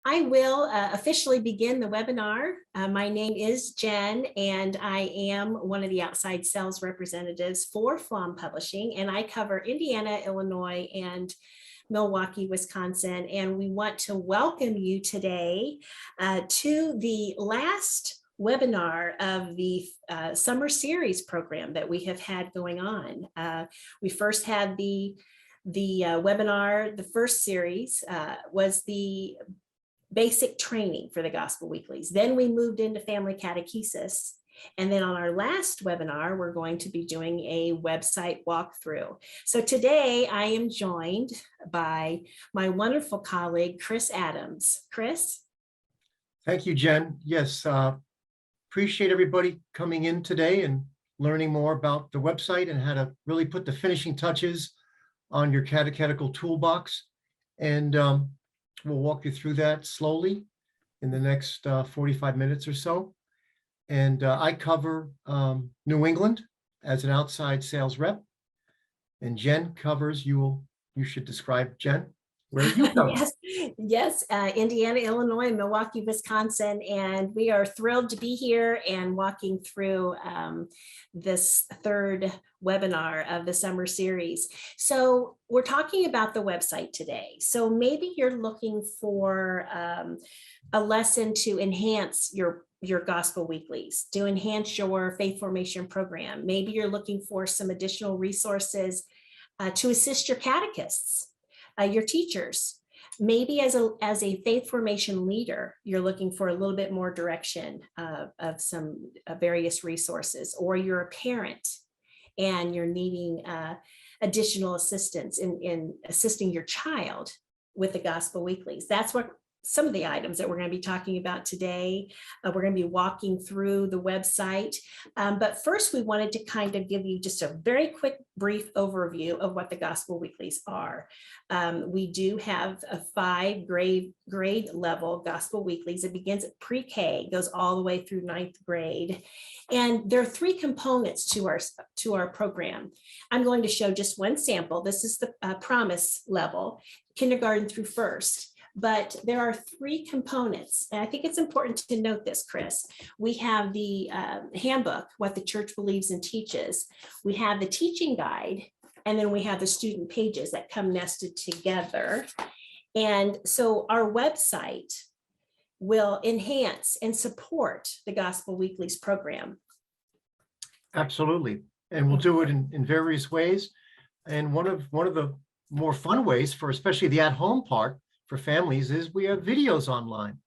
I will officially begin the webinar. My name is Jen, and I am one of the outside sales representatives for FLOM Publishing, and I cover Indiana, Illinois, and Milwaukee, Wisconsin. And we want to welcome you today to the last webinar of the summer series program that we have had going on. We first had the webinar, the first series was the basic training for the Gospel Weeklies. Then we moved into family catechesis. And then on our last webinar, we're going to be doing a website walkthrough. So today I am joined by my wonderful colleague, Chris Adams. Chris? Thank you, Jen. Yes, appreciate everybody coming in today and learning more about the website and how to really put the finishing touches on your catechetical toolbox. And we'll walk you through that slowly in the next 45 minutes or so. And I cover New England as an outside sales rep. And Jen covers, you should describe, Jen, where you come. Yes, Indiana, Illinois, Milwaukee, Wisconsin, and we are thrilled to be here and walking through this third webinar of the summer series. So we're talking about the website today. So maybe you're looking for a lesson to enhance your Gospel Weeklies, to enhance your faith formation program. Maybe you're looking for some additional resources to assist your catechists, your teachers. Maybe as a faith formation leader, you're looking for a little bit more direction of some various resources, or you're a parent and you're needing additional assistance in assisting your child with the Gospel Weeklies. That's what some of the items that we're going to be talking about today. We're going to be walking through the website. But first, we wanted to kind of give you just a very quick, brief overview of what the Gospel Weeklies are. We do have a 5 grade level Gospel Weeklies. It begins at pre-K, goes all the way through 9th grade. And there are 3 components to our program. I'm going to show just one sample. This is the promise level, kindergarten through 1st. But there are 3 components, and I think it's important to note this, Chris. We have the handbook, what the church believes and teaches. We have the teaching guide, and then we have the student pages that come nested together. And so our website will enhance and support the Gospel Weeklies program. Absolutely, and we'll do it in various ways. And one of the more fun ways, for especially the at-home part, for families, is we have videos online.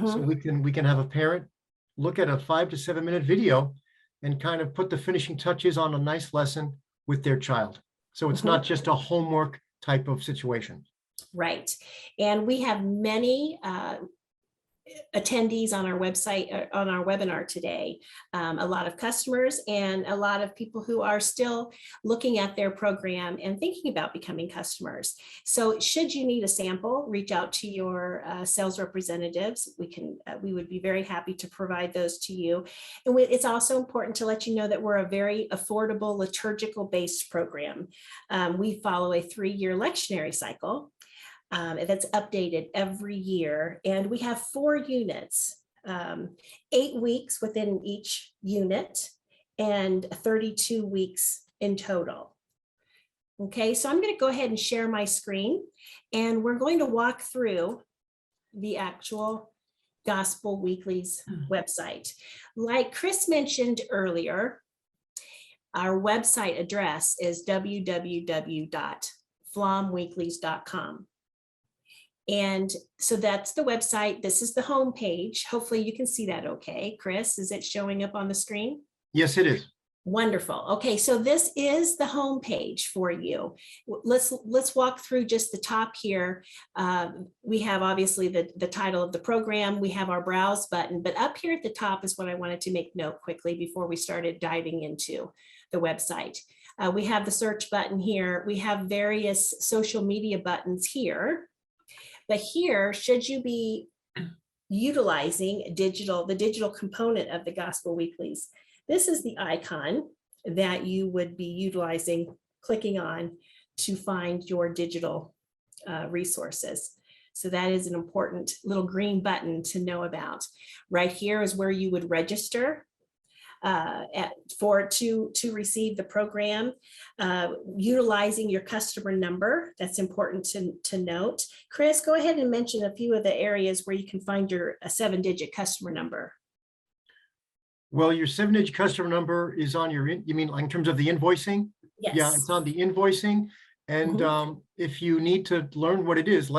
So we can have a parent look at a 5 to 7 minute video and kind of put the finishing touches on a nice lesson with their child. So it's not just a homework type of situation. Right. And we have many attendees on our website, on our webinar today, a lot of customers and a lot of people who are still looking at their program and thinking about becoming customers. So should you need a sample, reach out to your sales representatives. We would be very happy to provide those to you. And it's also important to let you know that we're a very affordable liturgical based program. We follow a 3-year lectionary cycle that's updated every year. And we have 4 units, 8 weeks within each unit and 32 weeks in total. Okay, so I'm going to go ahead and share my screen, and we're going to walk through the actual Gospel Weeklies website. Like Chris mentioned earlier, our website address is www.flomweeklies.com. And so that's the website. This is the home page. Hopefully you can see that okay. Chris, is it showing up on the screen? Yes, it is. Wonderful. Okay, so this is the home page for you. Let's walk through just the top here. We have obviously the title of the program. We have our browse button, but up here at the top is what I wanted to make note quickly before we started diving into the website. We have the search button here. We have various social media buttons here. But here, should you be utilizing the digital component of the Gospel Weeklies, this is the icon that you would be utilizing, clicking on to find your digital resources. So that is an important little green button to know about. Right here is where you would register to receive the program, utilizing your customer number. That's important to note. Chris, go ahead and mention a few of the areas where you can find your 7-digit customer number. Well, your 7-digit customer number is on your, you mean like in terms of the invoicing? Yes. Yeah, it's on the invoicing. And if you need to learn what it is,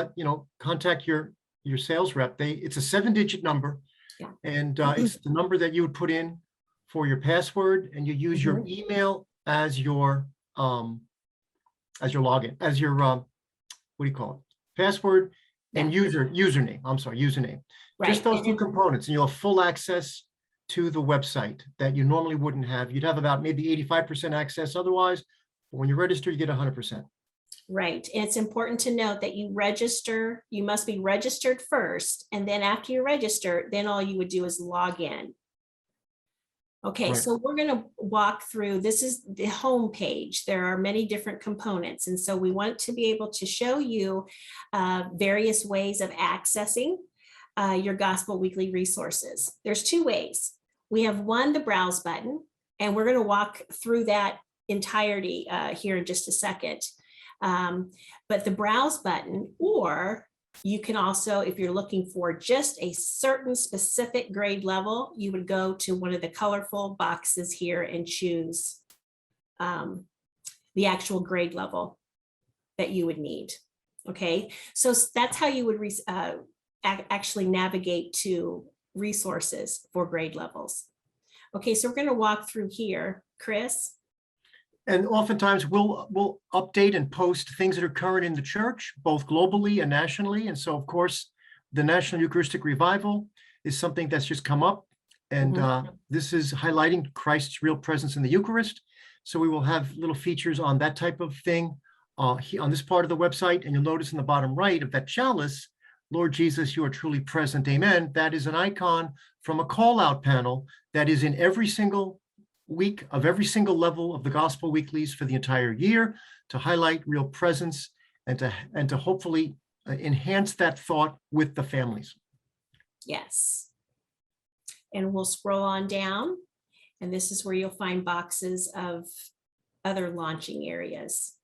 contact your sales rep. It's a 7-digit number. Yeah. And it's the number that you would put in for your password, and you use your email as your login, as your what do you call it? Password and username. I'm sorry, username. Right. Just those two components, and you'll have full access to the website that you normally wouldn't have. You'd have about maybe 85% access otherwise, but when you register, you get 100%. Right. And it's important to note that you must be registered first. And then after you register, then all you would do is log in. Okay, Right. so we're going to walk through, this is the home page. There are many different components. And so we want to be able to show you various ways of accessing your Gospel Weekly resources. There's 2 ways. We have one, the browse button, and we're going to walk through that entirety here in just a second. But the browse button, or you can also, if you're looking for just a certain specific grade level, you would go to one of the colorful boxes here and choose the actual grade level that you would need. Okay, so that's how you would actually navigate to resources for grade levels. Okay, so we're going to walk through here, Chris. And oftentimes we'll update and post things that are current in the church, both globally and nationally. And so, of course, the National Eucharistic Revival is something that's just come up. And this is highlighting Christ's real presence in the Eucharist. So we will have little features on that type of thing on this part of the website. And you'll notice in the bottom right of that chalice, Lord Jesus, you are truly present. Amen. That is an icon from a call out panel that is in every single week of every single level of the Gospel Weeklies for the entire year, to highlight real presence and to hopefully enhance that thought with the families. Yes. And we'll scroll on down, and this is where you'll find boxes of other launching areas.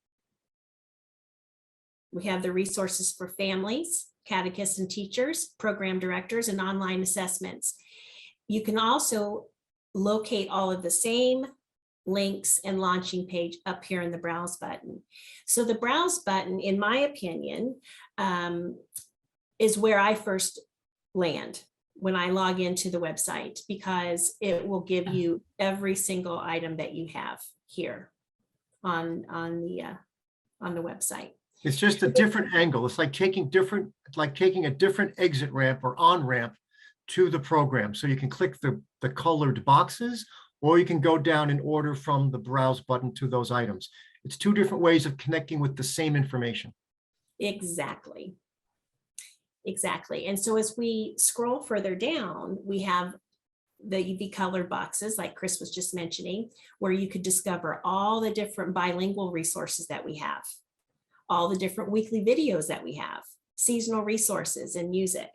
We have the resources for families, catechists and teachers, program directors, and online assessments. You can also locate all of the same links and launching page up here in the browse button. So the browse button, in my opinion, is where I first land when I log into the website, because it will give you every single item that you have here on the website. It's just a different angle. It's like taking a different exit ramp or on ramp to the program. So you can click the colored boxes, or you can go down in order from the browse button to those items. It's 2 different ways of connecting with the same information. Exactly. Exactly. And so as we scroll further down, we have the colored boxes, like Chris was just mentioning, where you could discover all the different bilingual resources that we have, all the different weekly videos that we have, seasonal resources, and music.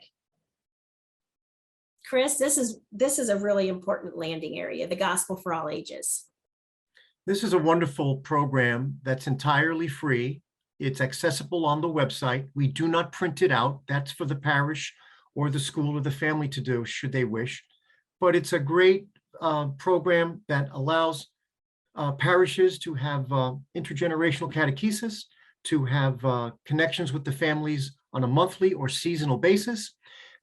Chris, this is a really important landing area, the Gospel for All Ages. This is a wonderful program that's entirely free. It's accessible on the website. We do not print it out. That's for the parish or the school or the family to do, should they wish. But it's a great program that allows parishes to have intergenerational catechesis, to have connections with the families on a monthly or seasonal basis.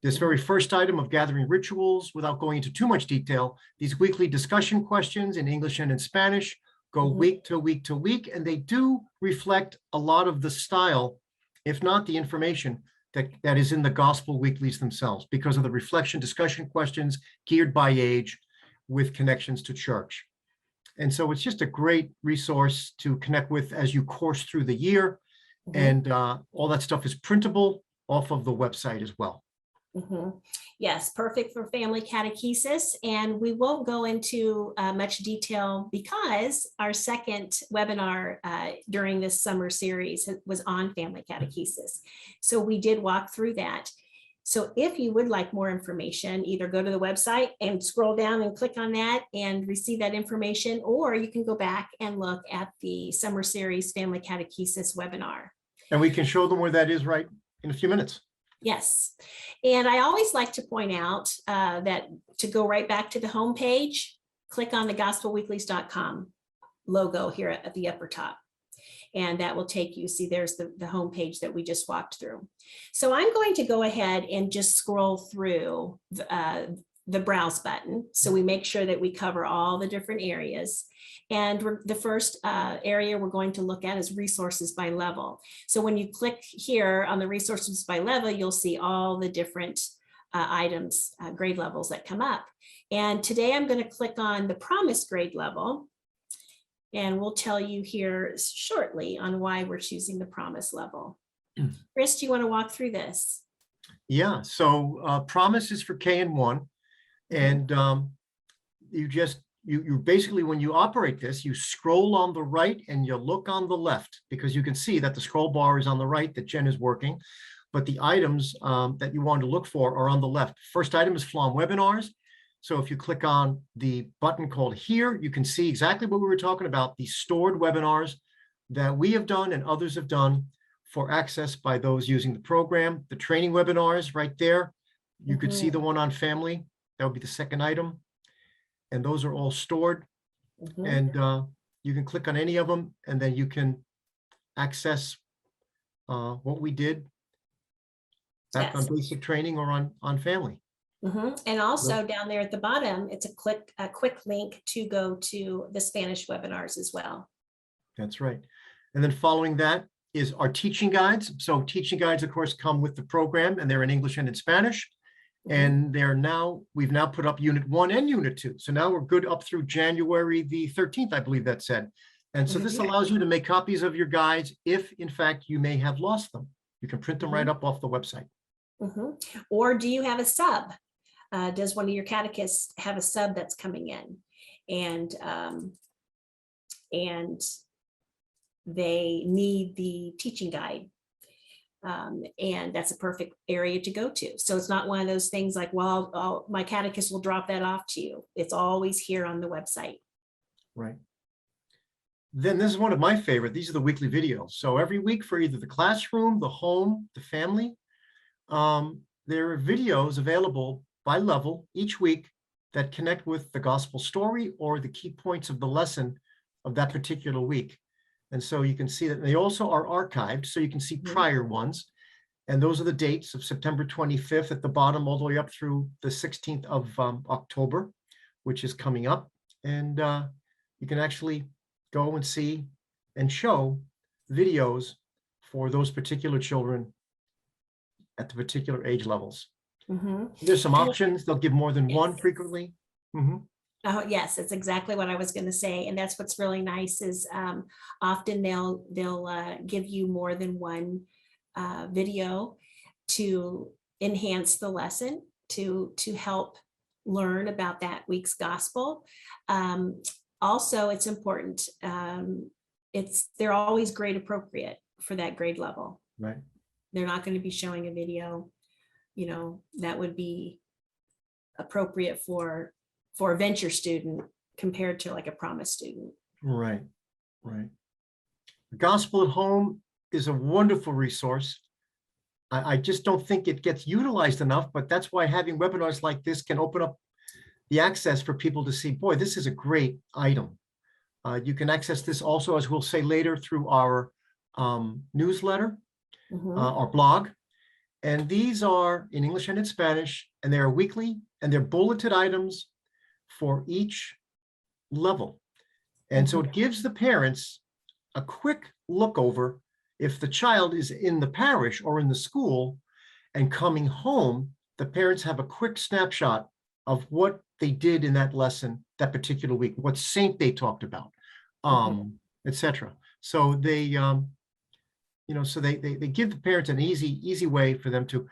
This very first item of gathering rituals, without going into too much detail, these weekly discussion questions in English and in Spanish go week to week to week, and they do reflect a lot of the style, if not the information, that is in the Gospel Weeklies themselves, because of the reflection discussion questions geared by age with connections to church. And so it's just a great resource to connect with as you course through the year. And all that stuff is printable off of the website as well. Mhm. Yes, perfect for family catechesis. And we won't go into much detail because our second webinar during this summer series was on family catechesis. So we did walk through that. So if you would like more information, either go to the website and scroll down and click on that and receive that information, or you can go back and look at the summer series family catechesis webinar. And we can show them where that is right in a few minutes. Yes. And I always like to point out that to go right back to the home page, click on the gospelweeklies.com logo here at the upper top. And that will take you, see, there's the home page that we just walked through. So I'm going to go ahead and just scroll through the browse button. So we make sure that we cover all the different areas. And the first area we're going to look at is resources by level. So when you click here on the resources by level, you'll see all the different items, grade levels that come up. And today I'm going to click on the promise grade level. And we'll tell you here shortly on why we're choosing the promise level. Chris, do you want to walk through this? Yeah, so promise is for K and 1. And you basically, when you operate this, you scroll on the right and you look on the left, because you can see that the scroll bar is on the right that Jen is working, but the items that you want to look for are on the left. First item is FLOM webinars. So if you click on the button called here, you can see exactly what we were talking about, the stored webinars that we have done and others have done for access by those using the program. The training webinars right there. You could see the one on family. That would be the second item. And those are all stored. And you can click on any of them, and then you can access what we did back on basic training or on family. And also down there at the bottom, it's a quick link to go to the Spanish webinars as well. That's right. And then following that is our teaching guides. So teaching guides, of course, come with the program, and they're in English and in Spanish. And we've now put up Unit 1 and Unit 2. So now we're good up through January the 13th, I believe that said. And so this allows you to make copies of your guides if, in fact, you may have lost them. You can print them right up off the website. Or do you have a sub? Does one of your catechists have a sub that's coming in? And they need the teaching guide. And that's a perfect area to go to. So it's not one of those things like, well, my catechist will drop that off to you. It's always here on the website. Right. Then this is one of my favorite. These are the weekly videos. So every week for either the classroom, the home, the family, there are videos available by level each week that connect with the gospel story or the key points of the lesson of that particular week. And so you can see that they also are archived, so you can see prior ones. And those are the dates of September 25th at the bottom, all the way up through the 16th of October, which is coming up. And you can actually go and see and show videos for those particular children at the particular age levels. There's some options. They'll give more than one frequently. Oh, yes, that's exactly what I was going to say. And that's what's really nice is often they'll give you more than one video to enhance the lesson, to help learn about that week's gospel. Also, it's important. They're always grade appropriate for that grade level. Right. They're not going to be showing a video, that would be appropriate for a venture student compared to like a promise student. Right. The Gospel at Home is a wonderful resource. I just don't think it gets utilized enough, but that's why having webinars like this can open up the access for people to see, boy, this is a great item. You can access this also, as we'll say later, through our newsletter, our blog. And these are in English and in Spanish, and they are weekly, and they're bulleted items for each level. And so it gives the parents a quick look over if the child is in the parish or in the school and coming home, the parents have a quick snapshot of what they did in that lesson that particular week, what saint they talked about, etc. So they they give the parents an easy way for them to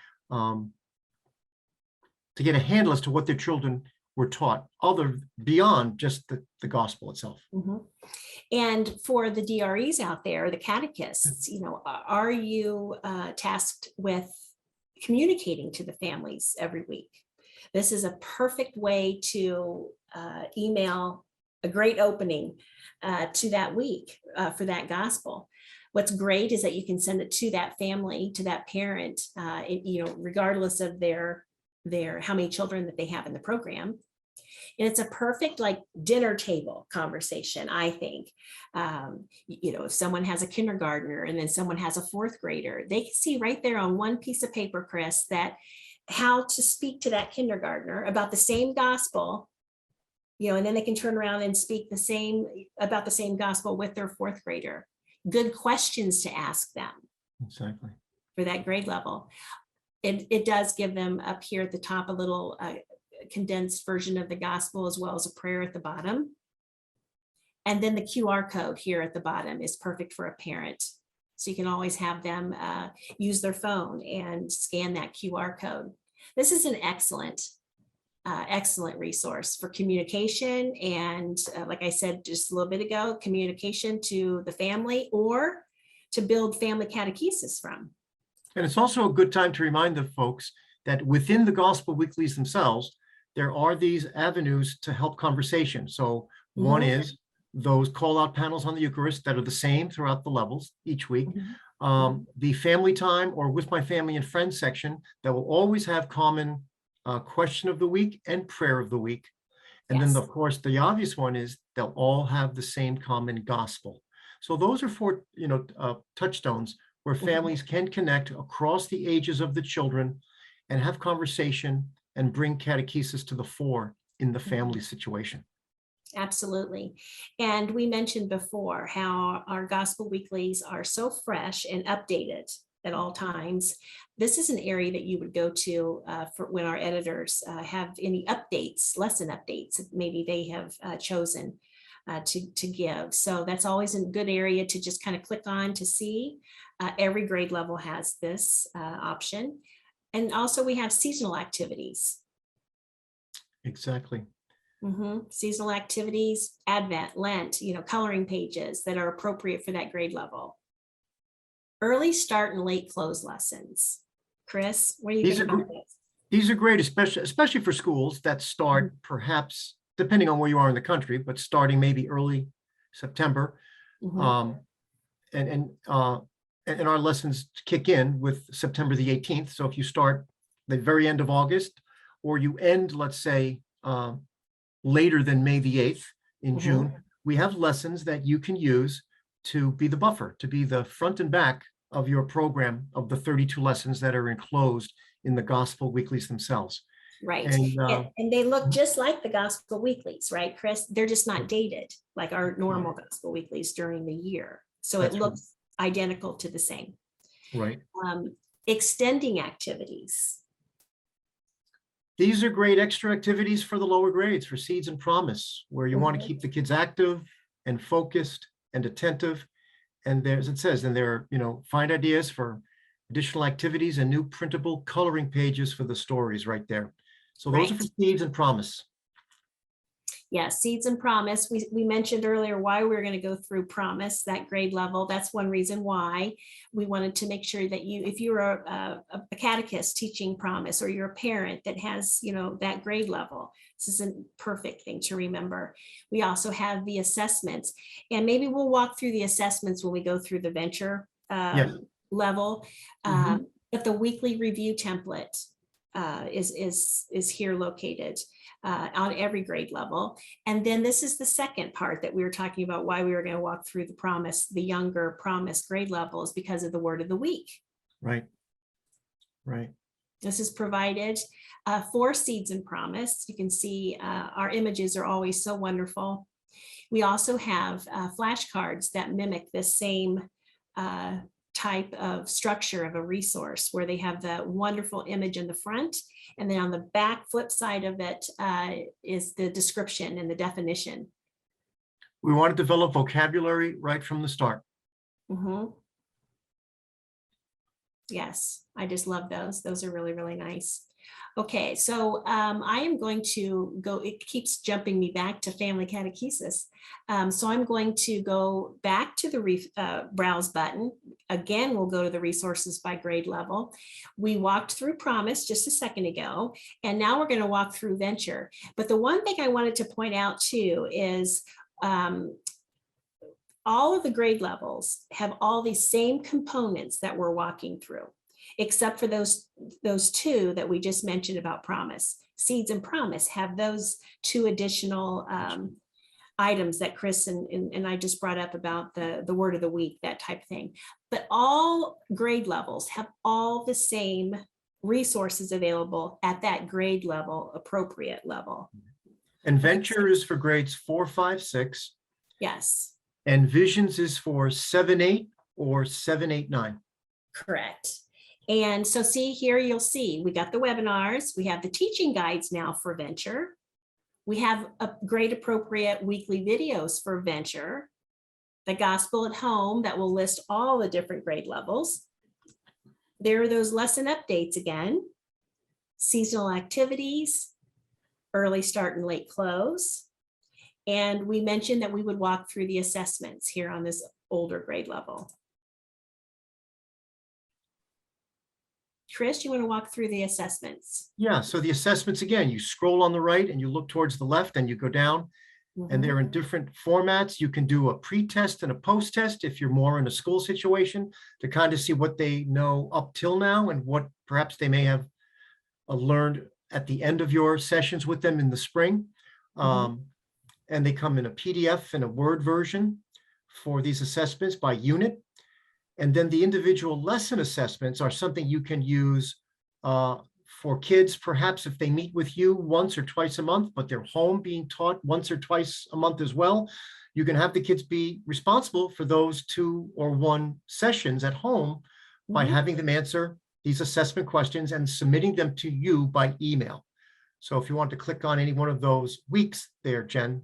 to get a handle as to what their children were taught, other beyond just the gospel itself. Mhm. And for the DREs out there, the catechists, are you tasked with communicating to the families every week? This is a perfect way to email a great opening to that week for that gospel. What's great is that you can send it to that family, to that parent, regardless of their how many children that they have in the program. And it's a perfect like dinner table conversation, I think. If someone has a kindergartner and then someone has a fourth grader, they can see right there on one piece of paper, Chris, that how to speak to that kindergartner about the same gospel, and then they can turn around and speak about the same gospel with their fourth grader. Good questions to ask them. Exactly. For that grade level. It does give them up here at the top a little condensed version of the gospel, as well as a prayer at the bottom. And then the QR code here at the bottom is perfect for a parent. So you can always have them use their phone and scan that QR code. This is an excellent resource for communication. And like I said just a little bit ago, communication to the family or to build family catechesis from. And it's also a good time to remind the folks that within the Gospel Weeklies themselves, there are these avenues to help conversation. So one is those call-out panels on the Eucharist that are the same throughout the levels each week. The family time or with my family and friends section that will always have common question of the week and prayer of the week. And then, of course, the obvious one is they'll all have the same common gospel. So those are four, touchstones where families can connect across the ages of the children and have conversation and bring catechesis to the fore in the family situation. Absolutely. And we mentioned before how our Gospel Weeklies are so fresh and updated at all times. This is an area that you would go to for when our editors have any updates, lesson updates, maybe they have chosen to give. So that's always a good area to just kind of click on to see. Every grade level has this option. And also we have seasonal activities. Exactly. Seasonal activities, Advent, Lent, coloring pages that are appropriate for that grade level. Early start and late close lessons. Chris, what do you think about this? These are great, especially for schools that start perhaps, depending on where you are in the country, but starting maybe early September. And our lessons kick in with September the 18th. So if you start the very end of August, or you end, let's say, later than May the 8th in June, we have lessons that you can use to be the buffer, to be the front and back of your program of the 32 lessons that are enclosed in the Gospel Weeklies themselves. Right. And they look just like the Gospel Weeklies, right, Chris? They're just not dated like our normal Gospel Weeklies during the year. So it looks identical to the same. Right. Extending activities. These are great extra activities for the lower grades, for Seeds and Promise, where you want to keep the kids active and focused and attentive. And there's, it says, and there are, find ideas for additional activities and new printable coloring pages for the stories right there. So those are for Seeds and Promise. Yeah, Seeds and Promise. We mentioned earlier why we were going to go through Promise, that grade level. That's one reason why we wanted to make sure that if you're a catechist teaching Promise, or you're a parent that has, that grade level, this is a perfect thing to remember. We also have the assessments, and maybe we'll walk through the assessments when we go through the venture level. But the weekly review template is here located on every grade level. And then this is the second part that we were talking about, why we were going to walk through the Promise, the younger Promise grade levels, because of the word of the week. Right. This is provided for Seeds and Promise. You can see our images are always so wonderful. We also have flashcards that mimic this same type of structure of a resource, where they have the wonderful image in the front, and then on the back flip side of it is the description and the definition. We want to develop vocabulary right from the start. Yes, I just love those. Those are really, really nice. Okay, so I am going to go, it keeps jumping me back to family catechesis. So I'm going to go back to the browse button. Again, we'll go to the resources by grade level. We walked through Promise just a second ago, and now we're going to walk through Venture. But the one thing I wanted to point out too is all of the grade levels have all these same components that we're walking through, except for those two that we just mentioned about Promise. Seeds and Promise have those two additional items that Chris and I just brought up about the word of the week, that type of thing. But all grade levels have all the same resources available at that grade level, appropriate level. And Venture is for grades 4, 5, 6. Yes. And Visions is for 7, 8 or 7, 8, 9. Correct. And so see here, you'll see we got the webinars, we have the teaching guides now for Venture. We have a grade appropriate weekly videos for Venture, the Gospel at Home that will list all the different grade levels. There are those lesson updates again, seasonal activities, early start and late close. And we mentioned that we would walk through the assessments here on this older grade level. Chris, you want to walk through the assessments? Yeah, so the assessments, again, you scroll on the right and you look towards the left and you go down, and they're in different formats. You can do a pre-test and a post-test if you're more in a school situation to kind of see what they know up till now and what perhaps they may have learned at the end of your sessions with them in the spring. And they come in a PDF and a Word version for these assessments by unit. And then the individual lesson assessments are something you can use for kids, perhaps if they meet with you once or twice a month, but they're home being taught once or twice a month as well. You can have the kids be responsible for those 2 or 1 sessions at home by having them answer these assessment questions and submitting them to you by email. So if you want to click on any one of those weeks there, Jen,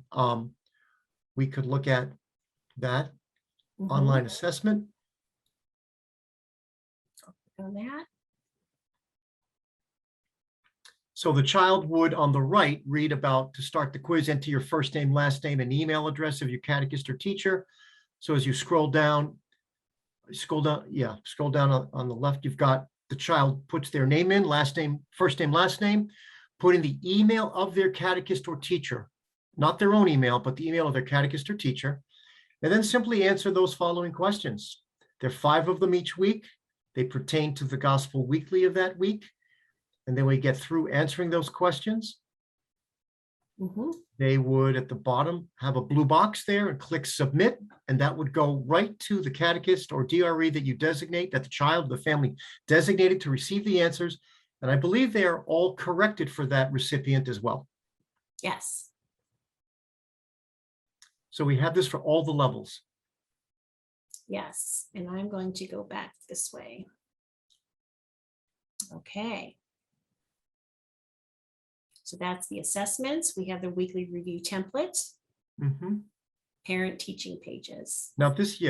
we could look at that online assessment. On that. So the child would, on the right, read about, to start the quiz, enter your first name, last name, and email address of your catechist or teacher. So as you scroll down on the left, you've got the child puts their name in, last name, first name, last name, put in the email of their catechist or teacher, not their own email, but the email of their catechist or teacher, and then simply answer those following questions. There are 5 of them each week. They pertain to the Gospel Weekly of that week. And then we get through answering those questions. They would, at the bottom, have a blue box there and click submit. And that would go right to the catechist or DRE that you designate, that the child, the family designated to receive the answers. And I believe they are all corrected for that recipient as well. Yes. So we have this for all the levels. Yes, and I'm going to go back this way. Okay. So that's the assessments. We have the weekly review template, parent teaching pages. Now this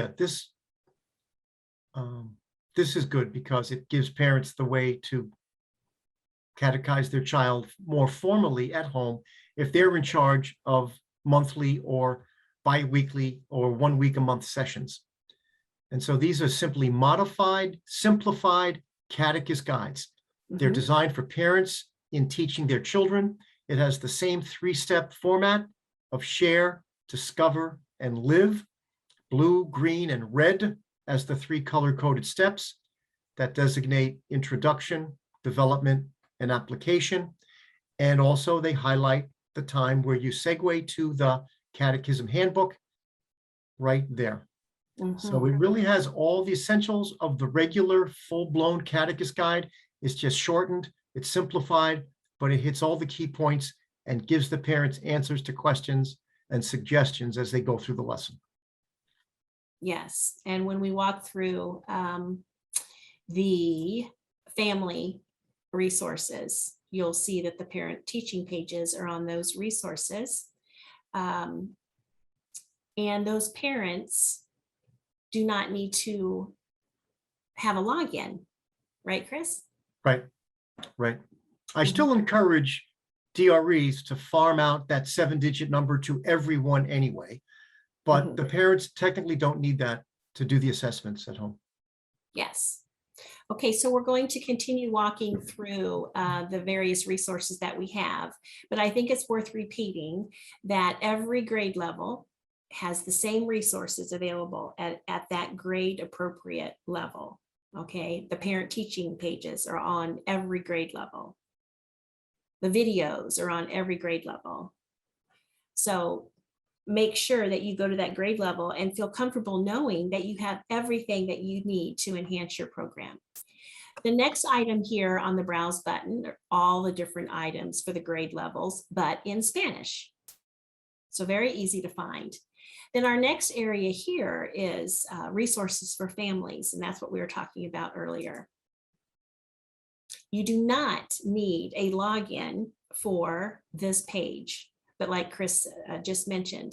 is good because it gives parents the way to catechize their child more formally at home if they're in charge of monthly or bi-weekly or 1 week a month sessions. And so these are simply modified, simplified catechist guides. They're designed for parents in teaching their children. It has the same 3-step format of share, discover, and live, blue, green, and red as the 3 color-coded steps that designate introduction, development, and application. And also they highlight the time where you segue to the Catechism Handbook right there. So it really has all the essentials of the regular full-blown catechist guide. It's just shortened, it's simplified, but it hits all the key points and gives the parents answers to questions and suggestions as they go through the lesson. Yes, and when we walk through the family resources, you'll see that the parent teaching pages are on those resources. And those parents do not need to have a login, right, Chris? Right. I still encourage DREs to farm out that 7-digit number to everyone anyway, but the parents technically don't need that to do the assessments at home. Yes. Okay, so we're going to continue walking through the various resources that we have, but I think it's worth repeating that every grade level has the same resources available at that grade appropriate level. Okay, the parent teaching pages are on every grade level. The videos are on every grade level. So make sure that you go to that grade level and feel comfortable knowing that you have everything that you need to enhance your program. The next item here on the browse button are all the different items for the grade levels, but in Spanish. So very easy to find. Then our next area here is resources for families, and that's what we were talking about earlier. You do not need a login for this page, but like Chris just mentioned,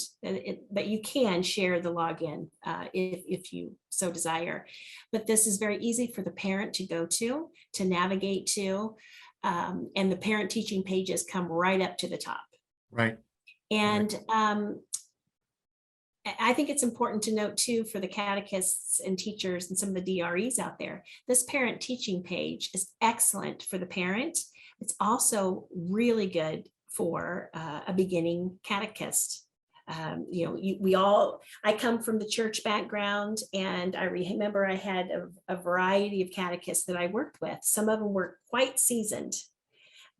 but you can share the login if you so desire. But this is very easy for the parent to go to navigate to, and the parent teaching pages come right up to the top. Right. And I think it's important to note too, for the catechists and teachers and some of the DREs out there, this parent teaching page is excellent for the parent. It's also really good for a beginning catechist. I come from the church background, and I remember I had a variety of catechists that I worked with. Some of them were quite seasoned.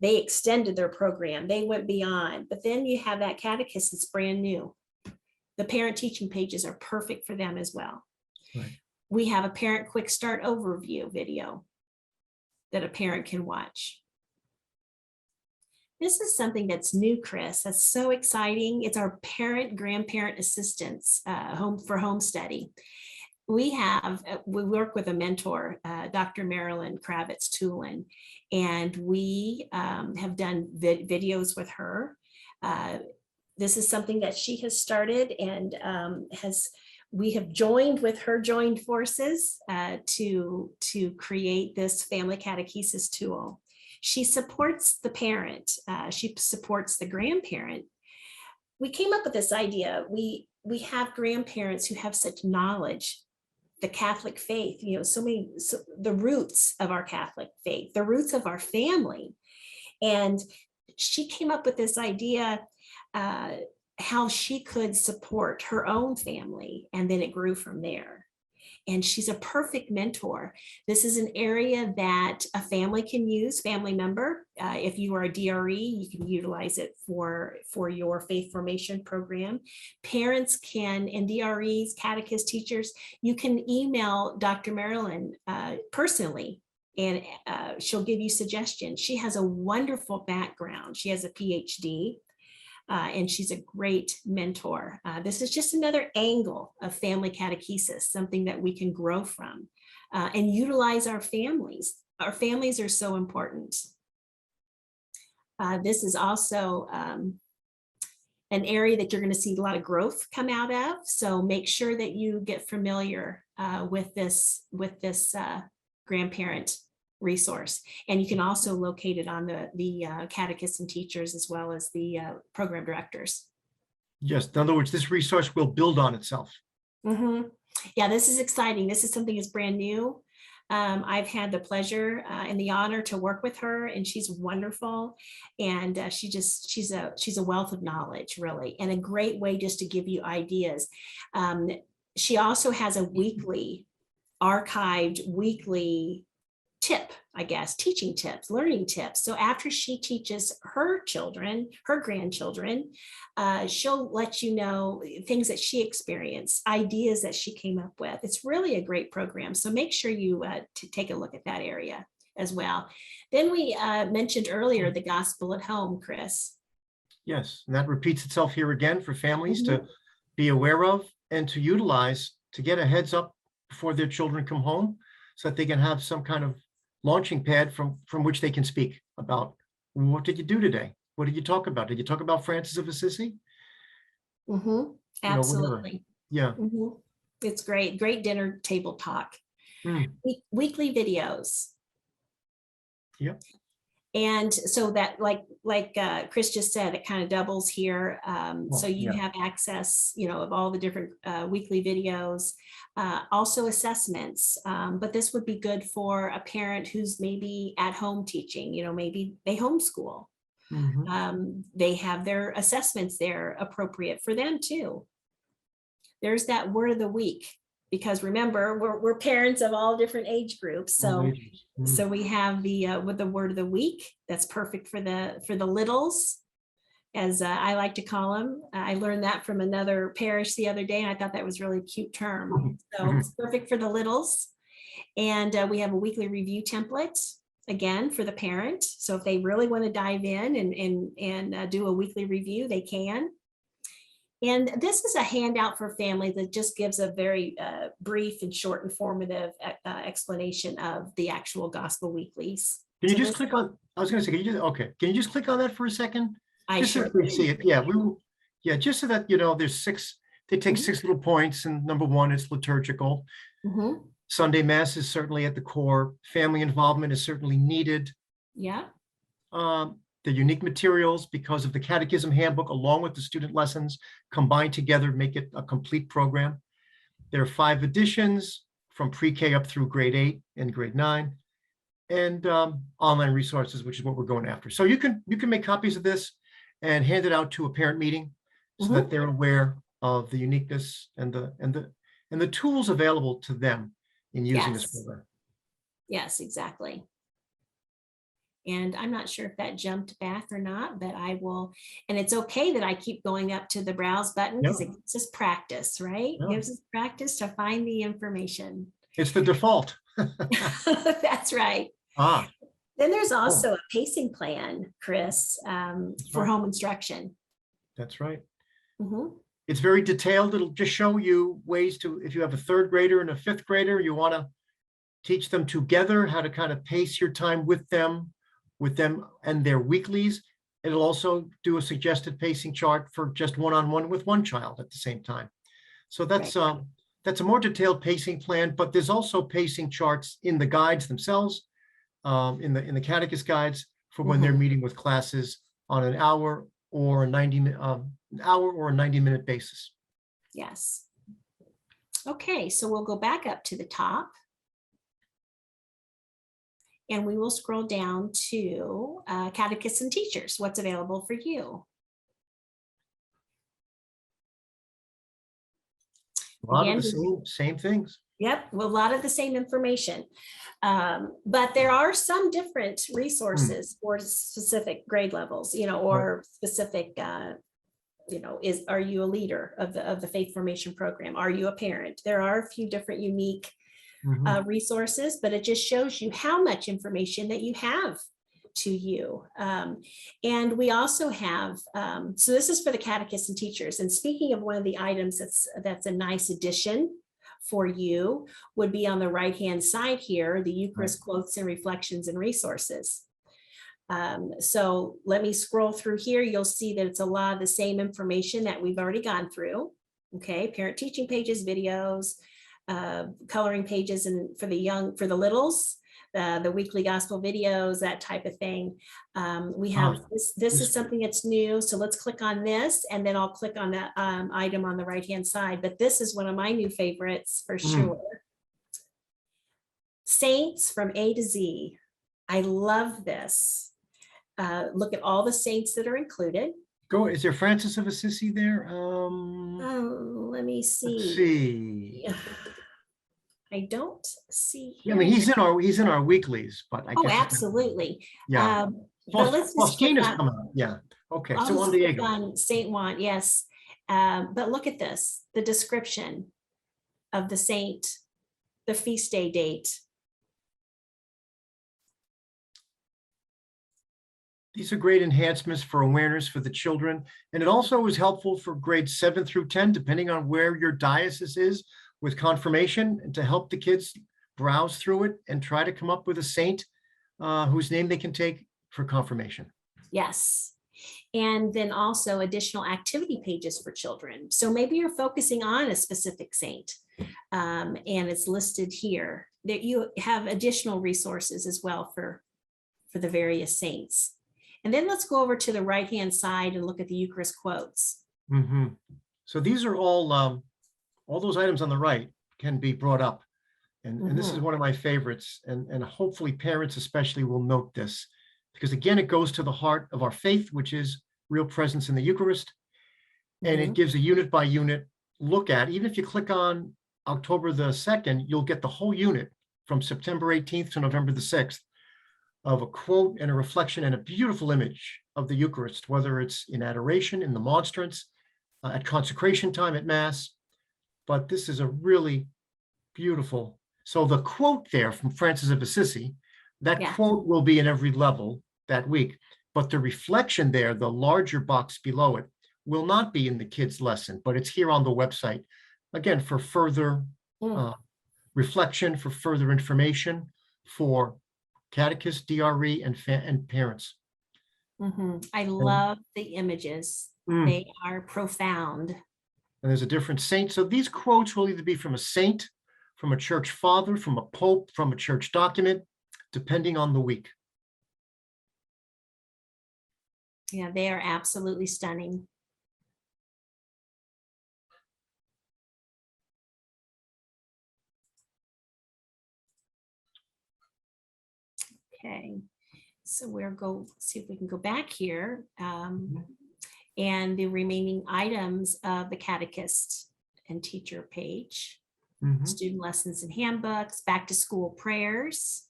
They extended their program, they went beyond, but then you have that catechist that's brand new. The parent teaching pages are perfect for them as well. Right. We have a parent quick start overview video that a parent can watch. This is something that's new, Chris. That's so exciting. It's our parent grandparent assistance home study. We work with a mentor, Dr. Marilyn Kravitz-Tulin, and we have done videos with her. This is something that she has started, and we have joined forces to create this family catechesis tool. She supports the parent, she supports the grandparent. We came up with this idea. We have grandparents who have such knowledge, the Catholic faith, the roots of our Catholic faith, the roots of our family. And she came up with this idea how she could support her own family, and then it grew from there. And she's a perfect mentor. This is an area that a family can use, family member. If you are a DRE, you can utilize it for your faith formation program. Parents can, and DREs, catechist teachers, you can email Dr. Marilyn personally, and she'll give you suggestions. She has a wonderful background. She has a PhD. And she's a great mentor. This is just another angle of family catechesis, something that we can grow from and utilize our families. Our families are so important. This is also an area that you're going to see a lot of growth come out of. So make sure that you get familiar with this grandparent resource, and you can also locate it on the catechists and teachers, as well as the program directors. Yes, in other words, this resource will build on itself. Yeah, this is exciting. This is something that's brand new. I've had the pleasure and the honor to work with her, and she's wonderful, and she's a wealth of knowledge, really, and a great way just to give you ideas. She also has a archived weekly tip, I guess, teaching tips, learning tips. So after she teaches her grandchildren, she'll let you know things that she experienced, ideas that she came up with. It's really a great program. So make sure you take a look at that area as well. Then we mentioned earlier the Gospel at Home, Chris. Yes, and that repeats itself here again for families to be aware of and to utilize, to get a heads up before their children come home, so that they can have some kind of launching pad from which they can speak about, what did you do today? What did you talk about? Did you talk about Francis of Assisi? Absolutely. Yeah. It's great. Great dinner table talk. Weekly videos. Yep. And so that, like Chris just said, it kind of doubles here. So you yeah. have access, of all the different weekly videos, also assessments. But this would be good for a parent who's maybe at home teaching, maybe they homeschool. They have their assessments there appropriate for them too. There's that word of the week, because remember, we're parents of all different age groups. So we have with the word of the week, that's perfect for the littles, as I like to call them. I learned that from another parish the other day, and I thought that was really a cute term. So it's perfect for the littles. And we have a weekly review template, again, for the parent. So if they really want to dive in and do a weekly review, they can. And this is a handout for families that just gives a very brief and short, informative explanation of the actual Gospel Weeklies. Can you just click on, I was going to say, can you just click on that for a second? I just sure so we see it. Yeah, just so that, there's 6, they take 6 little points, and number 1 is liturgical. Sunday Mass is certainly at the core. Family involvement is certainly needed. Yeah. The unique materials, because of the Catechism handbook, along with the student lessons, combined together, make it a complete program. There are 5 editions from pre-K up through grade 8 and grade 9, and online resources, which is what we're going after. So you can make copies of this and hand it out to a parent meeting so that they're aware of the uniqueness and the tools available to them in using this program. Yes, exactly. And I'm not sure if that jumped back or not, but I will. And it's okay that I keep going up to the browse button, because it gives us practice, right? It gives us practice to find the information. It's the default. That's right. Then there's also a pacing plan, Chris, for home instruction. That's right. It's very detailed. It'll just show you ways to, if you have a 3rd grader and a 5th grader, you want to teach them together, how to kind of pace your time with them and their weeklies. It'll also do a suggested pacing chart for just one-on-one with one child at the same time. So that's a more detailed pacing plan, but there's also pacing charts in the guides themselves, in the catechist guides, for when they're meeting with classes on an hour or a 90-minute basis. Yes. Okay, so we'll go back up to the top. And we will scroll down to catechists and teachers, what's available for you. A lot of the same things. Yep, well, a lot of the same information. But there are some different resources for specific grade levels, or specific, are you a leader of the faith formation program? Are you a parent? There are a few different unique resources, but it just shows you how much information that you have to you. And we also have, so this is for the catechists and teachers. And speaking of one of the items that's a nice addition for you, would be on the right-hand side here, the Eucharist quotes and reflections and resources. So let me scroll through here. You'll see that it's a lot of the same information that we've already gone through. Okay, parent teaching pages, videos, coloring pages, and for the littles, the weekly gospel videos, that type of thing. We have this is something that's new. So let's click on this, and then I'll click on that item on the right-hand side. But this is one of my new favorites for sure. Saints from A to Z. I love this. Look at all the saints that are included. Is there Francis of Assisi there? Let me see. Let's see. I don't see him. I mean, he's in our weeklies, but I guess. Absolutely. Yeah. But let's just click on, come out. Yeah. Okay. I'll So just on click on Saint Juan. Yes. But look at this, the description of the saint, the feast day date. These are great enhancements for awareness for the children. And it also is helpful for grades 7 through 10, depending on where your diocese is with confirmation, and to help the kids browse through it and try to come up with a saint whose name they can take for confirmation. Yes. And then also additional activity pages for children. So maybe you're focusing on a specific saint, and it's listed here. That you have additional resources as well for for the various saints. And then let's go over to the right-hand side and look at the Eucharist quotes. Mhm. So these are all those items on the right can be brought up. And this is one of my favorites. And hopefully parents especially will note this, because again, it goes to the heart of our faith, which is real presence in the Eucharist. And it gives a unit by unit look at, even if you click on October the 2nd, you'll get the whole unit from September 18th to November the 6th of a quote and a reflection and a beautiful image of the Eucharist, whether it's in adoration, in the monstrance, at consecration time at Mass. But this is a really beautiful. So the quote there from Francis of Assisi, that quote will be in every level that week. But the reflection there, the larger box below it, will not be in the kids' lesson, but it's here on the website. Again, for further reflection, for further information, for catechists, DRE, and parents. I love the images. They are profound. And there's a different saint. So these quotes will either be from a saint, from a church father, from a pope, from a church document, depending on the week. Yeah, they are absolutely stunning. Okay, so we'll see if we can go back here. And the remaining items of the catechist and teacher page. Student lessons and handbooks, back to school prayers,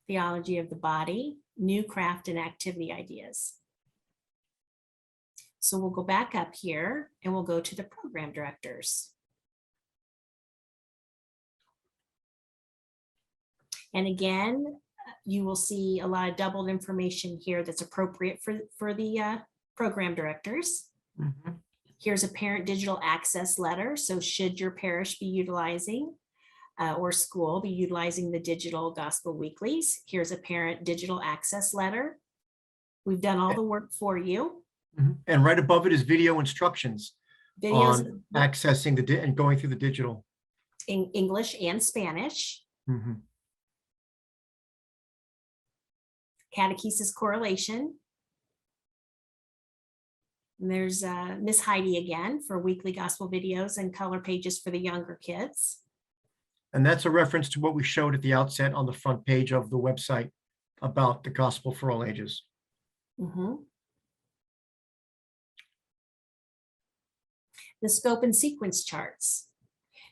theology of the body, new craft and activity ideas. So we'll go back up here and we'll go to the program directors. And again, you will see a lot of doubled information here that's appropriate for the program directors. Here's a parent digital access letter. So should your parish be utilizing or school be utilizing the digital Gospel Weeklies, here's a parent digital access letter. We've done all the work for you. And right above it is video instructions on accessing and going through the digital. In English and Spanish. Catechesis correlation. And there's Miss Heidi again for weekly gospel videos and color pages for the younger kids. And that's a reference to what we showed at the outset on the front page of the website about the gospel for all ages. The scope and sequence charts.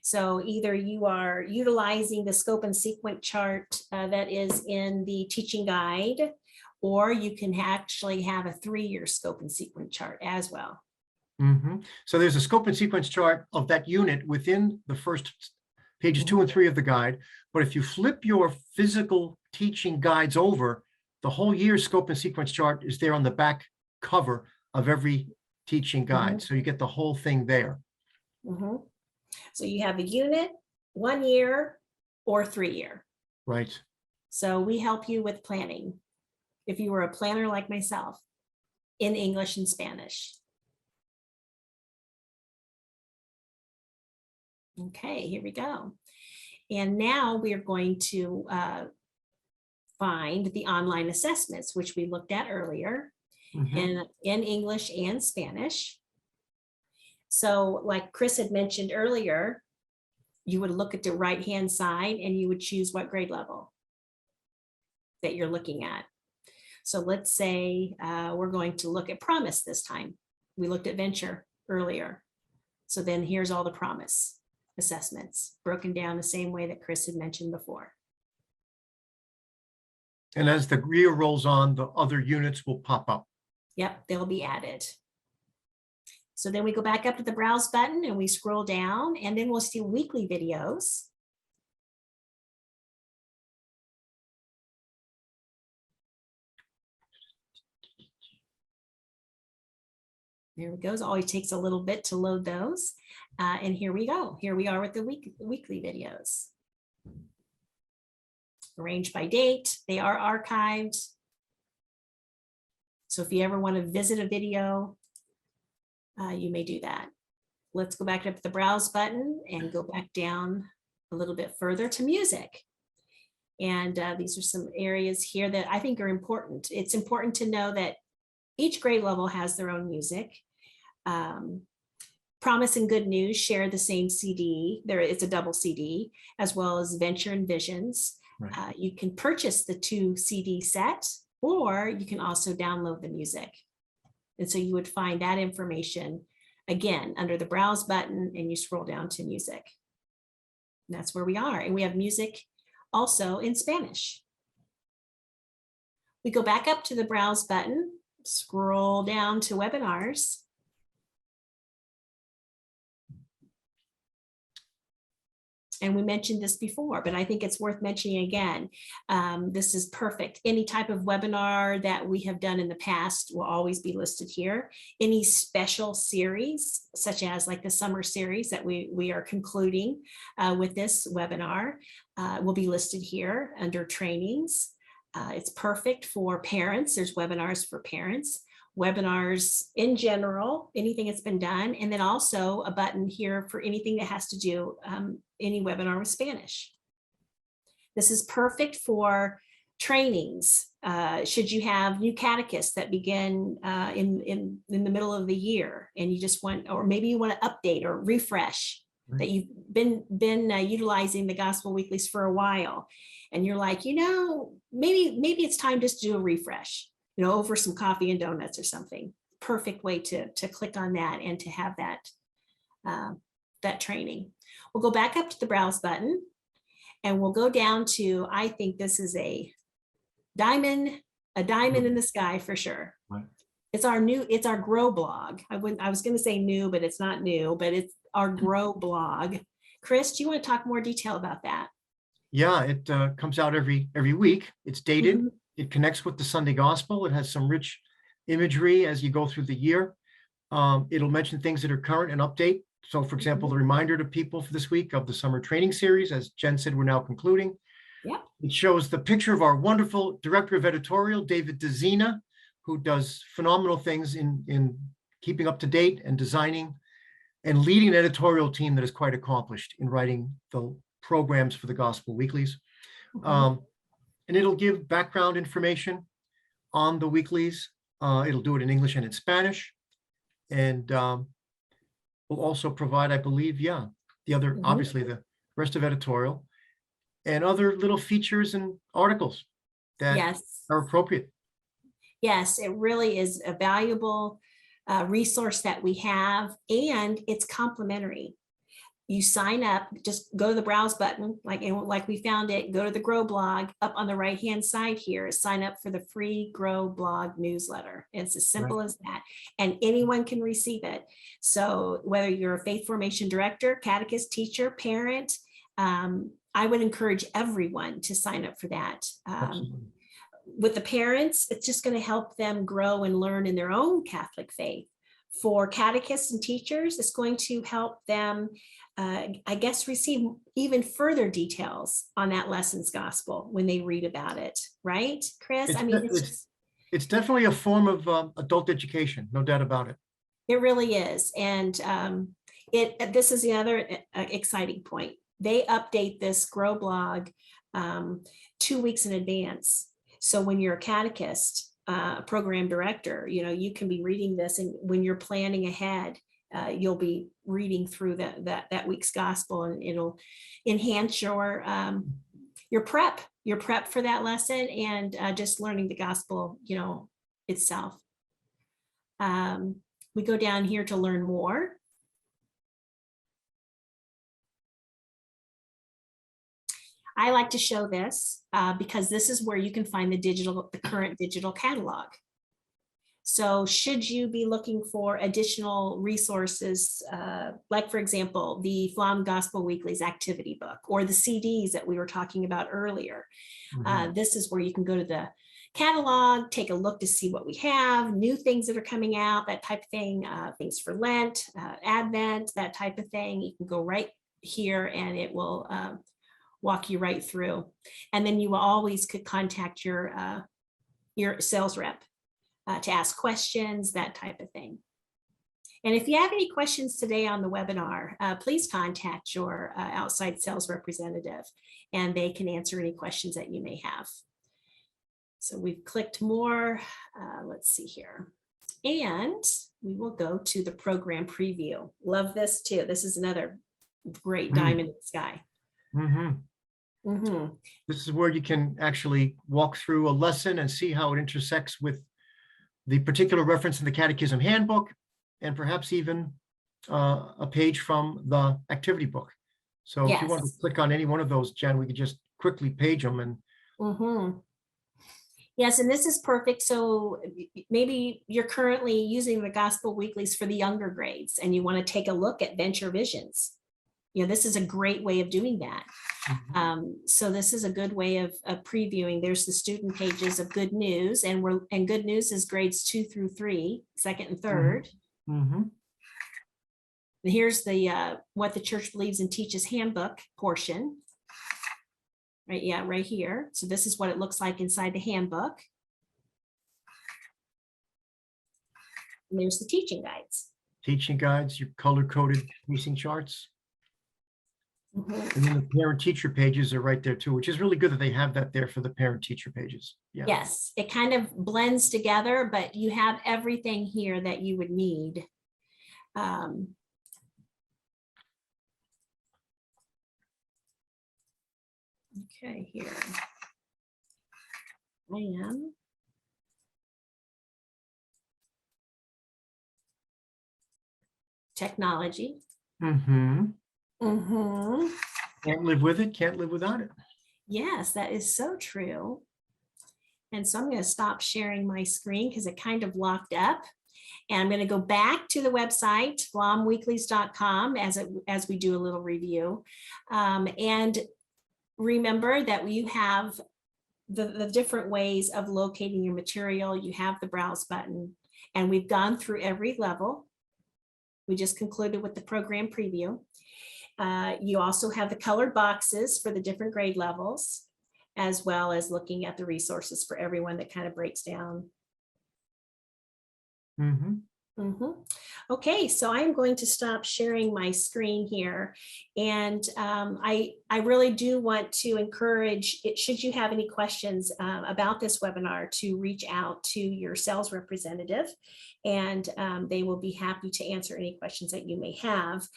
So either you are utilizing the scope and sequence chart that is in the teaching guide, or you can actually have a 3-year scope and sequence chart as well. So there's a scope and sequence chart of that unit within the first pages 2 and 3 of the guide. But if you flip your physical teaching guides over, the whole year's scope and sequence chart is there on the back cover of every teaching guide. So you get the whole thing there. So you have a unit, 1 year, or 3-year. Right. So we help you with planning. If you were a planner like myself, in English and Spanish. Okay, here we go. And now we are going to find the online assessments, which we looked at earlier in English and Spanish. So like Chris had mentioned earlier, you would look at the right-hand side and you would choose what grade level that you're looking at. So let's say we're going to look at promise this time. We looked at venture earlier. So then here's all the promise assessments broken down the same way that Chris had mentioned before. And as the year rolls on, the other units will pop up. Yep, they'll be added. So then we go back up to the browse button and we scroll down, and then we'll see weekly videos. There it goes. Always takes a little bit to load those. And here we go. Here we are with the weekly videos. Arranged by date. They are archived. So if you ever want to visit a video, you may do that. Let's go back up to the browse button and go back down a little bit further to music. And these are some areas here that I think are important. It's important to know that each grade level has their own music. Promise and Good News share the same CD. It's a double CD, as well as Venture and Visions. Right. You can purchase the 2 CD set, or you can also download the music. And so you would find that information again under the browse button, and you scroll down to music. And that's where we are. And we have music also in Spanish. We go back up to the browse button, scroll down to webinars. And we mentioned this before, but I think it's worth mentioning again. This is perfect. Any type of webinar that we have done in the past will always be listed here. Any special series, such as like the summer series that we are concluding with this webinar, will be listed here under trainings. It's perfect for parents. There's webinars for parents, webinars in general, anything that's been done, and then also a button here for anything that has to do any webinar with Spanish. This is perfect for trainings. Should you have new catechists that begin in the middle of the year, and you just want, or maybe you want to update or refresh, that you've been utilizing the Gospel Weeklies for a while, and you're like, maybe it's time just to do a refresh, over some coffee and donuts or something. Perfect way to click on that and to have that training. We'll go back up to the browse button, and we'll go down to, I think this is a diamond in the sky for sure. Right. It's our Grow blog. I was going to say new, but it's not new, but it's our Grow blog. Chris, do you want to talk more detail about that? Yeah, it comes out every week. It's dated. Mm-hmm. It connects with the Sunday Gospel. It has some rich imagery as you go through the year. It'll mention things that are current and update. So, for example, the reminder to people for this week of the summer training series, as Jen said, we're now concluding. Yep. It shows the picture of our wonderful director of editorial, David DeZina, who does phenomenal things in keeping up to date and designing and leading an editorial team that is quite accomplished in writing the programs for the Gospel Weeklies. And it'll give background information on the weeklies. It'll do it in English and in Spanish. And will also provide, I believe, the other, obviously the rest of editorial and other little features and articles that are appropriate. Yes, it really is a valuable resource that we have, and it's complimentary. You sign up, just go to the browse button, like we found it, go to the Grow blog. Up on the right-hand side here, sign up for the free Grow blog newsletter. It's as simple as that, and anyone can receive it. So whether you're a faith formation director, catechist, teacher, parent, I would encourage everyone to sign up for that. With the parents, it's just going to help them grow and learn in their own Catholic faith. For catechists and teachers, it's going to help them, I guess, receive even further details on that lesson's gospel when they read about it, right, Chris? It's definitely a form of adult education, no doubt about it. It really is, and this is the other exciting point. They update this Grow blog 2 weeks in advance. So when you're a catechist, program director, you can be reading this, and when you're planning ahead, you'll be reading through that week's gospel, and it'll enhance your prep for that lesson, and just learning the gospel, itself. We go down here to learn more. I like to show this because this is where you can find the current digital catalog. So should you be looking for additional resources, like, for example, the Flom Gospel Weeklies activity book, or the CDs that we were talking about earlier, this is where you can go to the catalog, take a look to see what we have, new things that are coming out, that type of thing, things for Lent, Advent, that type of thing. You can go right here, and it will walk you right through. And then you always could contact your sales rep to ask questions, that type of thing. And if you have any questions today on the webinar, please contact your outside sales representative and they can answer any questions that you may have. So we've clicked more. Let's see here. And we will go to the program preview. Love this too. This is another great diamond in the sky. This is where you can actually walk through a lesson and see how it intersects with the particular reference in the Catechism handbook, and perhaps even a page from the activity book. So if you want to click on any one of those, Jen, we could just quickly page them. And yes, and this is perfect. So maybe you're currently using the Gospel Weeklies for the younger grades and you want to take a look at Venture Visions. You know, this is a great way of doing that. So this is a good way of previewing. There's the student pages of Good News, and Good News is grades 2 through 3, second and third. And here's the What the Church Believes and Teaches handbook portion. Right, yeah, right here. So this is what it looks like inside the handbook. And there's the teaching guides. Teaching guides, your color-coded pacing charts. And then the parent-teacher pages are right there too, which is really good that they have that there for the parent-teacher pages. Yeah. Yes, it kind of blends together, but you have everything here that you would need. Okay, here I am. Technology. Can't live with it, can't live without it. Yes, that is so true. And so I'm going to stop sharing my screen because it kind of locked up. And I'm going to go back to the website, flomweeklies.com, as we do a little review. And remember that you have the different ways of locating your material. You have the browse button, and we've gone through every level. We just concluded with the program preview. You also have the colored boxes for the different grade levels, as well as looking at the resources for everyone that kind of breaks down. Okay, so I'm going to stop sharing my screen here. And I really do want to encourage, should you have any questions about this webinar, to reach out to your sales representative, and they will be happy to answer any questions that you may have.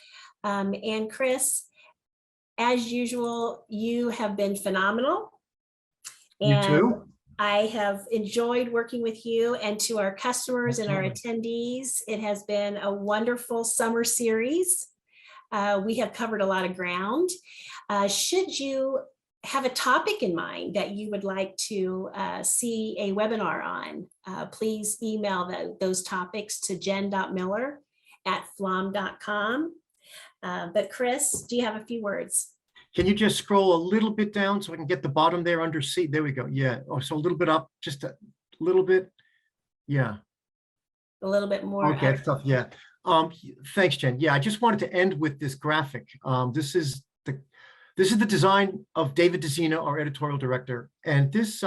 And Chris, as usual, you have been phenomenal. You too. I have enjoyed working with you, and to our customers and our attendees, it has been a wonderful summer series. We have covered a lot of ground. Should you have a topic in mind that you would like to see a webinar on, please email those topics to jen.miller@flom.com. But Chris, do you have a few words? Can you just scroll a little bit down so I can get the bottom there under C? There we go. Yeah. Oh, so a little bit up, just a little bit. Yeah. A little bit more. Okay, that's tough. Yeah. Thanks, Jen. Yeah, I just wanted to end with this graphic. This is the design of David DeZina, our editorial director, and this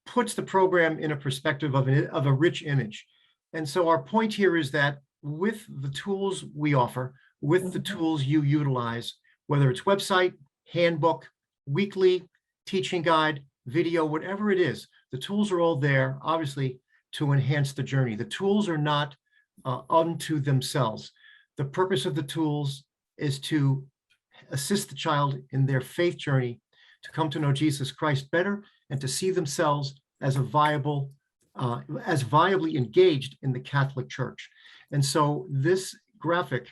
puts the program in a perspective of a rich image. And so our point here is that with the tools we offer, with the tools you utilize, whether it's website, handbook, weekly, teaching guide, video, whatever it is, the tools are all there, obviously, to enhance the journey. The tools are not unto themselves. The purpose of the tools is to assist the child in their faith journey, to come to know Jesus Christ better, and to see themselves as viably engaged in the Catholic Church. And so this graphic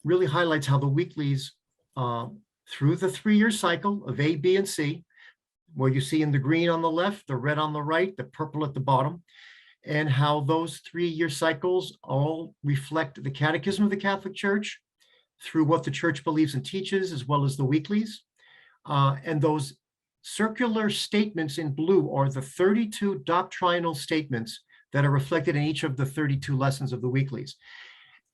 really highlights how the weeklies, through the 3-year cycle of A, B, and C, where you see in the green on the left, the red on the right, the purple at the bottom, and how those 3-year cycles all reflect the Catechism of the Catholic Church through what the Church believes and teaches, as well as the weeklies. And those circular statements in blue are the 32 doctrinal statements that are reflected in each of the 32 lessons of the weeklies.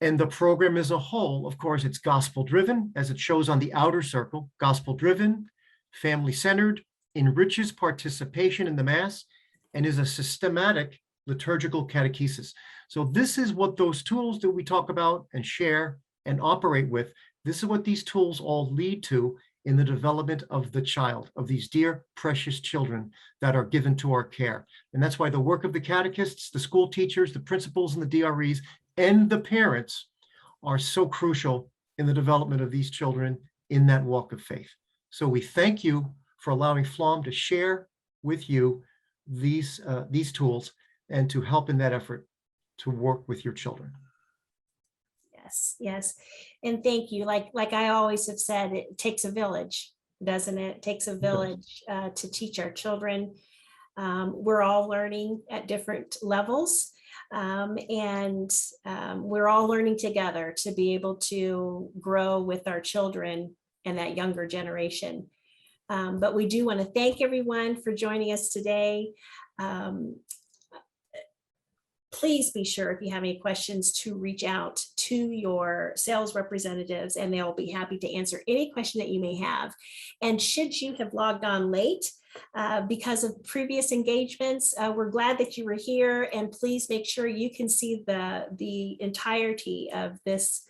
And the program as a whole, of course, it's gospel-driven, as it shows on the outer circle, gospel-driven, family-centered, enriches participation in the Mass, and is a systematic liturgical catechesis. So this is what those tools that we talk about and share and operate with, this is what these tools all lead to in the development of the child, of these dear, precious children that are given to our care. And that's why the work of the catechists, the school teachers, the principals and the DREs, and the parents are so crucial in the development of these children in that walk of faith. So we thank you for allowing FLOM to share with you these tools and to help in that effort to work with your children. Yes, yes. And thank you. Like I always have said, it takes a village, doesn't it? It takes a village to teach our children. We're all learning at different levels. And we're all learning together to be able to grow with our children and that younger generation. But we do want to thank everyone for joining us today. Please be sure, if you have any questions, to reach out to your sales representatives, and they'll be happy to answer any question that you may have. And should you have logged on late because of previous engagements, we're glad that you were here, and please make sure you can see the entirety of this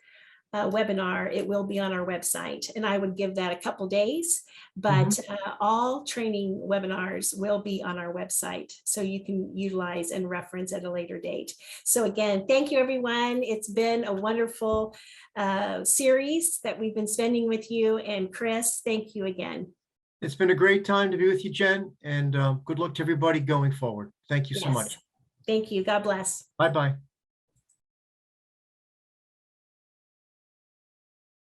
webinar. It will be on our website, and I would give that a couple days, but all training webinars will be on our website, so you can utilize and reference at a later date. So again, thank you, everyone. It's been a wonderful series that we've been spending with you, and Chris, thank you again. It's been a great time to be with you, Jen, and good luck to everybody going forward. Thank you so much. Thank you. God bless. Bye-bye.